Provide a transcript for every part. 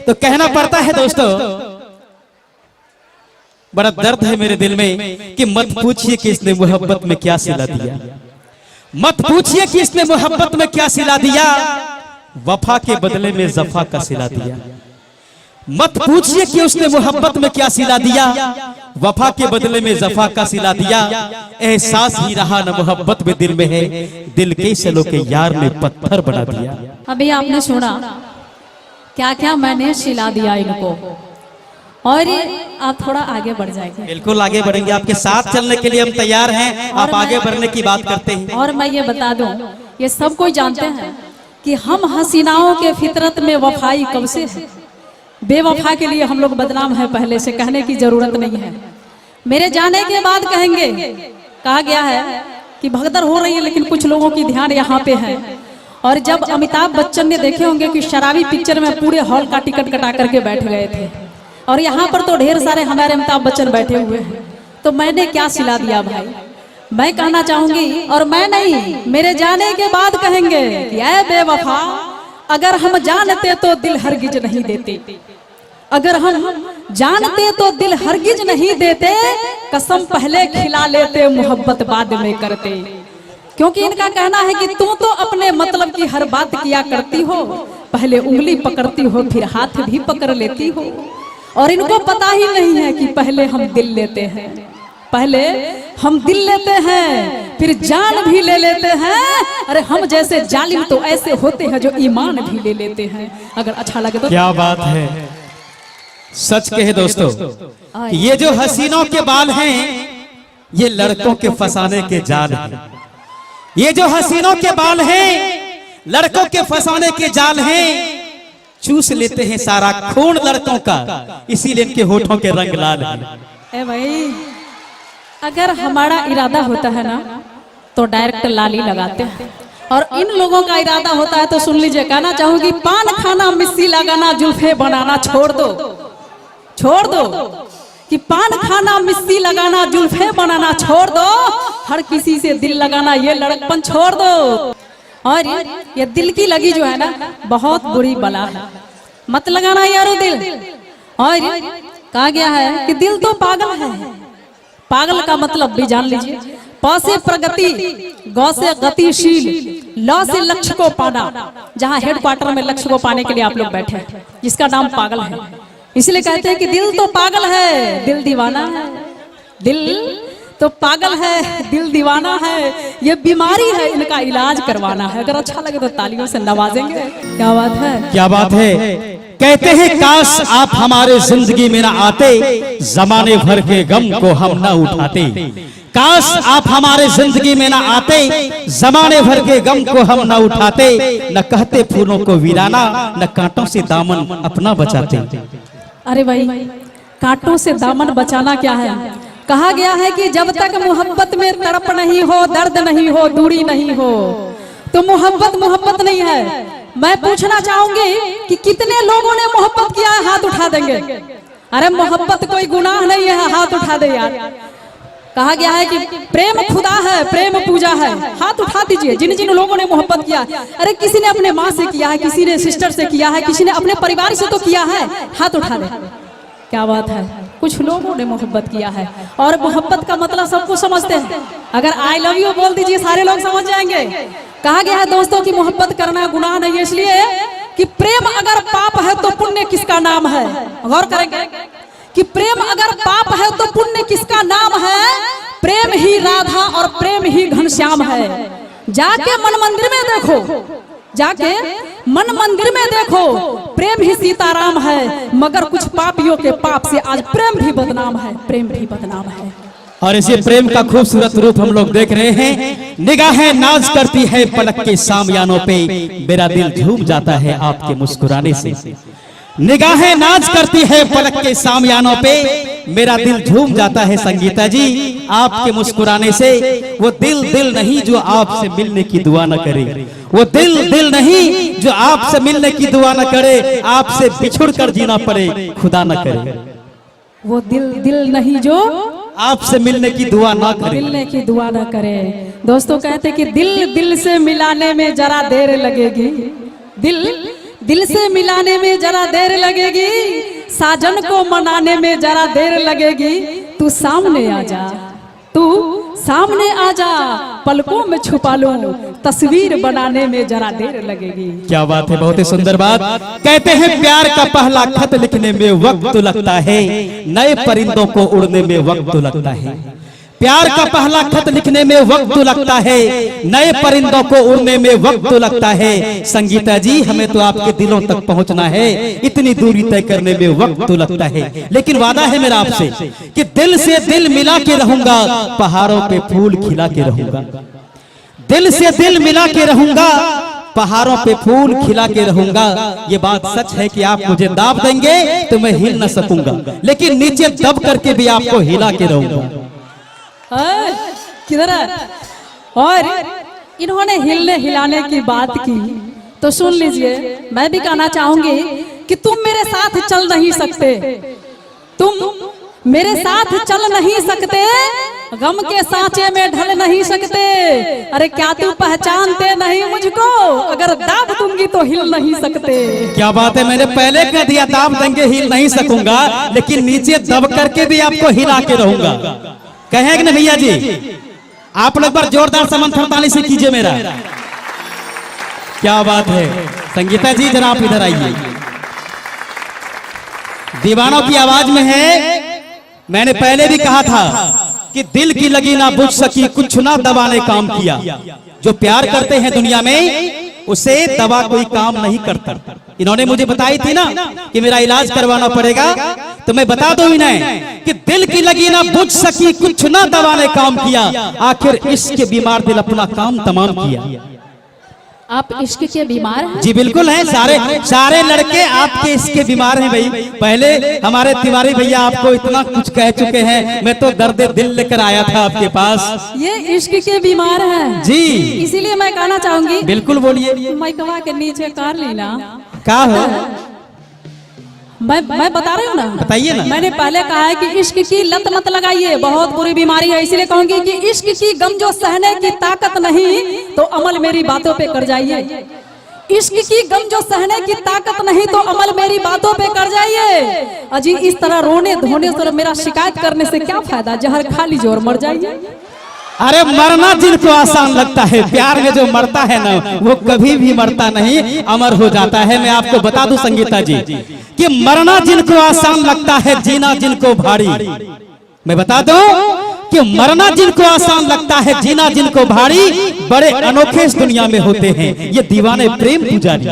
तो कहना पड़ता है दोस्तों, बड़ा दर्द है मेरे दिल में कि मत पूछिए कि इसने मोहब्बत में क्या सिला दिया, मत पूछिए कि इसने मोहब्बत में क्या सिला दिया, वफा के बदले में जफा का सिला दिया। मत पूछिए कि उसने मोहब्बत में क्या सिला दिया, वफा के बदले में जफा का सिला दिया। एहसास ही रहा न मोहब्बत में दिल में है, दिल के सलों के यार ने पत्थर बना दिया। अभी आपने सुना क्या क्या मैंने सिला दिया इनको, और आप थोड़ा आगे बढ़ जाएंगे। बिल्कुल आगे बढ़ेंगे, आपके साथ चलने के लिए हम तैयार हैं। आप आगे बढ़ने की बात करते हैं। और मैं ये बता दूं, ये सब कोई जानते हैं कि हम हसीनाओं के फितरत में वफाई कब से है। बेवफा के लिए हम लोग बदनाम है, पहले से कहने की जरूरत नहीं है। मेरे जाने के बाद कहेंगे, कहा गया है कि भगदड़ हो रही है लेकिन कुछ लोगों की ध्यान यहाँ पे है। और जब अमिताभ बच्चन ने देखे होंगे कि शराबी पिक्चर में पूरे हॉल का टिकट कटा करके बैठ गए थे, और यहाँ पर तो ढेर सारे हमारे अमिताभ बच्चन बैठे हुए हैं, तो मैंने क्या सिला दिया भाई। मैं कहना चाहूंगी, और मैं नहीं, मेरे जाने के बाद कहेंगे कि ऐ बेवफा, अगर हम जानते तो दिल हरगिज नहीं देते, अगर हम जानते तो दिल हरगिज नहीं देते, कसम पहले खिला लेते मोहब्बत बाद में करते। क्योंकि इनका कहना है कि तू तो अपने मतलब की हर बात किया करती हो, पहले उंगली पकड़ती हो फिर हाथ भी पकड़ लेती हो। और इनको पता ही नहीं है कि पहले हम दिल लेते हैं, पहले हम दिल लेते हैं फिर जान भी ले लेते हैं। अरे हम जैसे जालिम तो ऐसे होते हैं जो ईमान भी ले लेते हैं। अगर अच्छा लगे तो क्या बात है, सच कहे दोस्तों, ये जो हसीनों के बाल हैं ये लड़कों के फंसाने के जाल हैं। ये जो हसीनों के बाल हैं लड़कों के फंसाने के जाल हैं। चूस लेते हैं सारा खून लड़कों का, इसीलिए इनके होठों के रंग लाल हैं। ए भाई, अगर हमारा इरादा होता है ना तो डायरेक्ट लाली लगाते हैं, और इन लोगों का इरादा होता है तो सुन लीजिए, कहना चाहूंगी, पान खाना मिस्सी लगाना जुल्फे बनाना छोड़ दो, छोड़ दो, कि पान खाना मिस्सी लगाना जुल्फे बनाना छोड़ दो, हर किसी से दिल लगाना ये लड़कपन छोड़ दो। और ये दिल की लगी जो है ना बहुत बुरी बला है, मत लगाना यारो दिल। और कहा गया है कि दिल तो पागल है, पागल का मतलब भी जान लीजिए, प से प्रगति, ग से गतिशील, ल से लक्ष्य को पाना। जहाँ हेडक्वार्टर में लक्ष्य को पाने के लिए आप लोग बैठे हैं, जिसका नाम पागल है, इसलिए कहते हैं कि दिल तो पागल है, दिल दीवाना है। दिल तो पागल है, दिल दीवाना है, ये बीमारी है, इनका इलाज करवाना है। अगर अच्छा लगे तो तालियों से नवाजेंगे। क्या बात है, क्या बात है। कहते हैं काश आप हमारे जिंदगी में ना आते, जमाने भर के गम को हम ना उठाते। काश आप हमारे जिंदगी में ना आते, जमाने भर के गम को हम ना उठाते। न कहते फूलों को वीराना, न कांटों से दामन अपना बचाते। अरे भाई, कांटों से दामन बचाना क्या है। कहा गया है कि जब तक मोहब्बत में तड़प नहीं हो, दर्द नहीं हो, दूरी नहीं हो, तो मोहब्बत नहीं है। मैं पूछना चाहूंगी कि कितने लोगों ने मोहब्बत किया है, हाथ उठा देंगे। अरे मोहब्बत कोई गुनाह नहीं है, हाथ उठा दे यार। कहा गया है कि प्रेम खुदा है, प्रेम पूजा है, हाथ उठा दीजिए जिन जिन लोगों ने मोहब्बत किया। अरे किसी ने अपने माँ से किया है, किसी ने सिस्टर से किया है, किसी ने अपने परिवार से तो किया है, हाथ उठा दे। क्या बात है, कुछ लोगों ने मोहब्बत किया है, और मोहब्बत का मतलब सबको समझते हैं। अगर आई लव यू बोल दीजिए सारे लोग समझ जाएंगे। कहा गया है दोस्तों कि मोहब्बत करना गुनाह नहीं है, इसलिए कि प्रेम अगर पाप है तो पुण्य किसका नाम है। गौर करेंगे कि प्रेम अगर पाप है तो पुण्य किसका नाम है। प्रेम ही राधा और प्रेम ही घनश्याम है। जाके मन मंदिर में देखो, जाके मन मंदिर में देखो, प्रेम ही सीताराम है। मगर कुछ पापियों के पाप से आज प्रेम भी बदनाम है, प्रेम भी बदनाम है। और इसी प्रेम का खूबसूरत रूप हम लोग देख रहे हैं। निगाहें नाज करती है पलक के सामयानों पे, मेरा दिल झूम जाता है आपके मुस्कुराने से। निगाहें नाज करती है पलक के सामयानों पे, मेरा दिल झूम जाता है संगीता जी आपके मुस्कुराने से। वो दिल नहीं जो आपसे मिलने की दुआ न करे, वो दिल नहीं जो आपसे मिलने की दुआ न करे, आपसे बिछुड़ कर जीना पड़े खुदा न करे। वो दिल नहीं जो आपसे मिलने की दुआ ना करे, मिलने की दुआ ना करे। दोस्तों कहते कि दिल से मिलाने में जरा देर लगेगी, दिल से मिलाने में जरा देर लगेगी, साजन को मनाने में जरा देर लगेगी। तू सामने आ जा, तू सामने आ जा, पलकों में छुपा लूं, तस्वीर बनाने में जरा देर लगेगी। क्या बात है, बहुत ही सुंदर बात। कहते हैं प्यार का पहला खत लिखने में वक्त लगता है, नए परिंदों को उड़ने में वक्त लगता है। प्यार का पहला खत लिखने में वक्त लगता है, नए परिंदों को उड़ने में वक्त लगता है। संगीता जी, हमें तो आपके दिलों तक पहुंचना है, इतनी दूरी तय करने में वक्त लगता है। लेकिन वादा है मेरा आपसे कि दिल से दिल मिला के रहूंगा, पहाड़ों पे फूल खिला के रहूंगा। दिल से दिल मिला के रहूंगा, पहाड़ों पे फूल खिला के रहूंगा। ये बात सच है कि आप मुझे दाब देंगे तो मैं हिल न सकूंगा, लेकिन नीचे दब करके भी आपको हिला के रहूंगा। किधर है? और इन्होंने हिलने हिलाने की बात की तो सुन लीजिए, मैं भी कहना चाहूंगी कि तुम मेरे साथ चल नहीं सकते, तुम मेरे साथ चल नहीं सकते, गम के सांचे में ढल नहीं सकते। अरे क्या तू पहचानते नहीं मुझको? अगर दाब दूंगी तो हिल नहीं सकते। क्या बात है, मैंने पहले कह दिया दाब देंगे हिल नहीं सकूंगा, लेकिन नीचे दब करके भी आपको हिला के रहूंगा। कहेंगे ना भैया जी? आप लोग पर जोरदार समर्थन ताली से कीजिए मेरा। क्या बात है। संगीता जी जरा आप इधर आइए। दीवानों की आवाज में है, मैंने पहले भी कहा था कि दिल की लगी ना बुझ सकी, कुछ ना दवा ने काम किया। जो प्यार करते हैं दुनिया में, उसे दवा कोई काम नहीं करता। इन्होंने मुझे बताई थी ना कि मेरा इलाज करवाना पड़ेगा, तो मैं बता दूं इन्हें कि दिल की लगी ना बुझ सकी, कुछ ना दवा ने काम किया। आखिर इश्क के बीमार दिल अपना काम तमाम किया। आप इश्क के बीमार हैं? जी बिल्कुल हैं, सारे लड़के आपके इश्क के बीमार हैं भाई। पहले हमारे तिवारी भैया आपको इतना कुछ कह चुके हैं, मैं तो दर्द दिल लेकर आया था आपके पास। ये इश्क के बीमार हैं जी, इसीलिए मैं कहना चाहूंगी। बिल्कुल बोलिए। माइकवा के नीचे कर लेना। क्या हो? मैं बता रही हूँ ना, बताइए ना। मैंने पहले कहा है कि इश्क की लत मत लगाइए, बहुत बुरी बीमारी है। इसीलिए कहूंगी कि इश्क की गम जो सहने की ताकत नहीं, तो अमल मेरी बातों पे कर जाइए। इश्क की गम जो सहने की ताकत नहीं, तो अमल मेरी बातों पे कर जाइए। अजी इस तरह रोने धोने से मेरा शिकायत करने से क्या फायदा? जहर खा लीजिए और मर जाइए। अरे मरना जिनको आसान लगता है, प्यार में जो मरता है ना, वो कभी भी मरता नहीं, अमर हो जाता है। मैं आपको बता दूं संगीता जी कि मरना जिनको आसान लगता है, जीना जिनको भारी। मैं बता दूं कि मरना जिनको आसान लगता है, जीना जिनको भारी, बड़े अनोखे इस दुनिया में होते हैं ये दीवाने प्रेम पुजारी।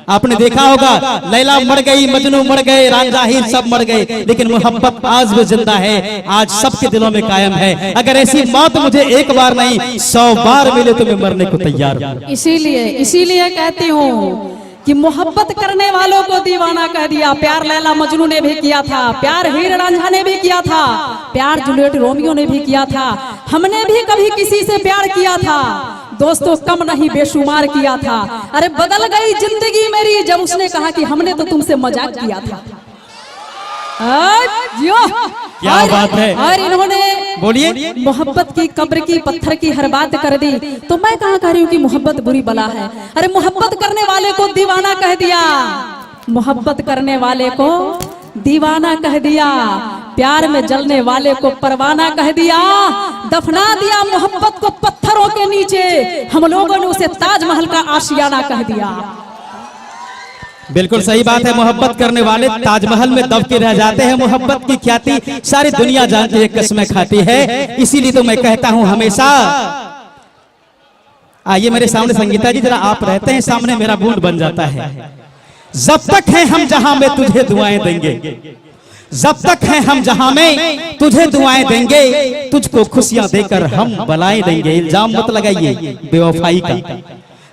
आपने देखा होगा, लैला मर गई, मजनू मर गए, रांझा हीर सब मर गए, लेकिन मोहब्बत आज भी जिंदा है, आज सबके दिलों में कायम है। अगर ऐसी मौत मुझे एक बार नहीं 100 बार मिले तो मैं मरने को तैयार हूं। इसीलिए कहती हूँ कि मोहब्बत करने वालों को दीवाना कह दिया। प्यार लैला मजनू ने भी किया था, प्यार हीर रांझा ने भी किया था, प्यार जूलियट रोमियो ने भी किया था, हमने भी कभी किसी से प्यार किया था। दोस्तों कम नहीं बेशुमार किया था। अरे बदल गई जिंदगी मेरी जब उसने कहा कि हमने तो तुमसे मजाक किया था। क्या बात है। और इन्होंने बोलिए, मोहब्बत की कब्र की पत्थर की हर बात कर दी, तो मैं कहाँ कह रही हूँ कि मोहब्बत बुरी बला है। अरे मोहब्बत करने वाले को दीवाना कह दिया, मोहब्बत करने वाले को दीवाना कह दिया, प्यार में जलने वाले को परवाना कह दिया, दफना दिया मोहब्बत को पत्थरों के नीचे, हम लोगों ने उसे ताजमहल का आशियाना कह दिया। बिल्कुल सही बात है। मोहब्बत करने वाले ताजमहल में दब के रह जाते हैं। मोहब्बत की ख्याति सारी दुनिया जानती है, कसमें खाती है। इसीलिए तो मैं कहता हूं हमेशा, आइए मेरे सामने संगीता जी, जरा आप रहते हैं सामने, मेरा मूड बन जाता है। जब तक है हम जहां में तुझे दुआएं देंगे, जब तक है हम जहां में तुझे दुआएं देंगे, तुझको खुशियां देकर हम बलाएं देंगे। इल्जाम मत लगाइए बेवफाई का।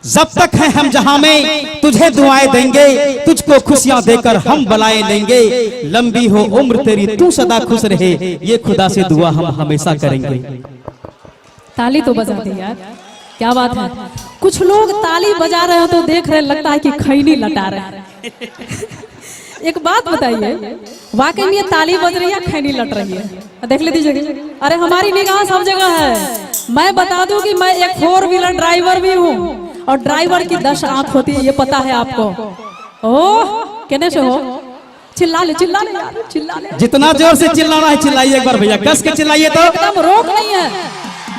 जब तक है हम जहां में तुझे दुआएं देंगे, तुझको खुशियां देकर हम बलाएं लेंगे। लंबी हो उम्र तेरी, तू सदा खुश रहे, ये खुदा से दुआ हम हमेशा करेंगे। ताली तो बजा दी यार, क्या बात है। कुछ लोग ताली बजा रहे हो तो देख रहे, लगता है कि खैनी लटा रहे हैं। एक बात बताइए, वाकई में ये ताली बज रही है, खैनी लट रही है? देख ले दीजिए। अरे हमारी निगाह सब जगह है। मैं बता दूं कि मैं एक 4 व्हीलर ड्राइवर भी हूँ, और ड्राइवर की 10 आंख होती है, ये पता है आपको? ओह कहने से हो, चिल्ला ले यार, चिल्ला ले। जितना जोर से चिल्लाना है चिल्लाइए एक बार भैया, कस के चिल्लाइए तो। एकदम रोक नहीं है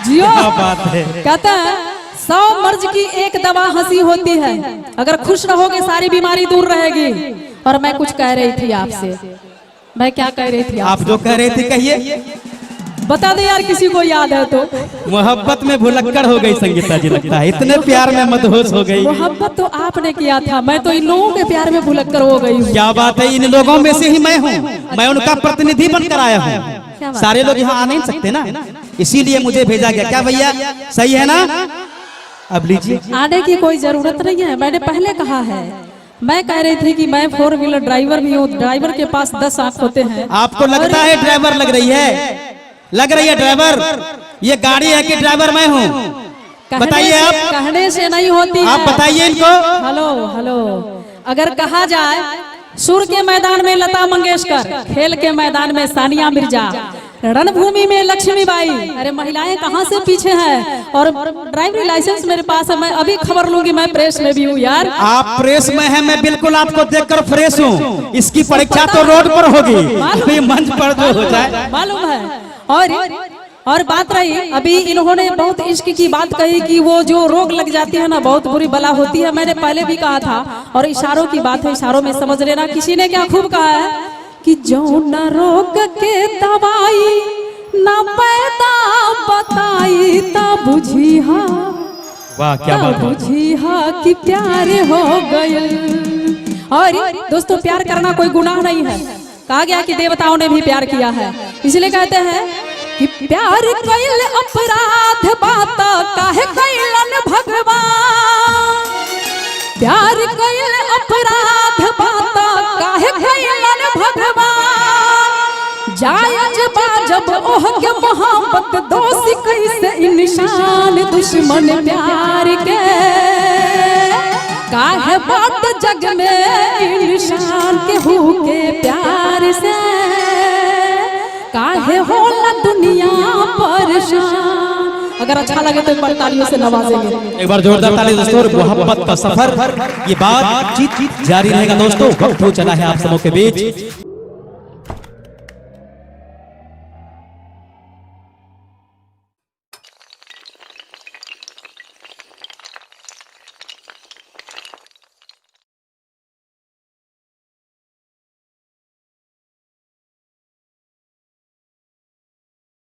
जियो। क्या बात है। कहता है 100 मर्ज की एक दवा हंसी होती है, अगर खुश रहोगे सारी बीमारी दूर रहेगी। और मैं कुछ कह रही थी आपसे, मैं क्या कह रही थी आप जो कह रहे थे कहिए, बता दे यार, किसी को याद है तो। मोहब्बत में भुलक्कड़ हो गई संगीता जी, लगता है इतने प्यार में मदहोश हो गई। मोहब्बत तो आपने किया था, मैं तो इन लोगों के प्यार में भुलक्कड़ हो गई हूँ। क्या बात है, इन लोगों में से ही मैं हूँ, मैं उनका प्रतिनिधि बनकर आया हूँ। सारे लोग यहाँ आ नहीं सकते ना, इसीलिए मुझे भेजा गया। क्या भैया सही है ना? अब लीजिए। आने की कोई जरूरत नहीं है, मैंने पहले कहा है। मैं कह रही थी कि मैं 4 व्हीलर ड्राइवर भी हूँ, ड्राइवर के पास 10 आंख होते हैं। आपको लगता है ड्राइवर लग रही है, लग रही है ड्राइवर, ये गाड़ी है कि ड्राइवर मैं हूँ? बताइए आप। कहने से नहीं होती है, आप बताइए इनको। हेलो, अगर कहा जाए सुर के मैदान में लता मंगेशकर, खेल के मैदान में सानिया मिर्जा, रणभूमि में लक्ष्मीबाई, अरे महिलाएं कहाँ से पीछे हैं। और ड्राइविंग लाइसेंस मेरे पास है, मैं अभी खबर लूंगी, मैं प्रेस में भी हूँ यार। आप प्रेस में हैं, मैं बिल्कुल आपको देखकर फ्रेश हूँ। इसकी परीक्षा तो रोड पर होगी, मंच पर जो हो जाए। मालूम है। और बात रही, अभी इन्होंने बहुत इश्क की बात कही कि वो जो रोग लग जाती है ना, बहुत बुरी बला होती है। मैंने पहले भी कहा था, और इशारों की बात है, इशारों में समझ लेना। किसी ने क्या खूब कहा है कि जो न रोग के दवाई न पैदा बताई ता बुझी हा, वाह क्या बात है, बुझी हा कि प्यार हो गए। और दोस्तों, प्यार करना कोई गुनाह नहीं है। कहा गया कि देवताओं ने भी प्यार किया है, इसलिए कहते हैं कि प्यार कइल अपराध बात काहे कइलन भगवान। प्यार कइल अपराध बात काहे कइलन भगवान। जायज बा जब ओह के मोहब्बत दोषी कैसे इंसान दुश्मन प्यार के। काहे बात जग में इंसान के हो के प्यार से, काहे होला दुनिया परेशान। अगर अच्छा लगे तो एक बार तालियों से नवाजेंगे। एक बार जोरदार ताली दोस्तों। मोहब्बत का सफर, ये बात जारी रहेगा दोस्तों, वक्त हो चला है आप सबों के बीच।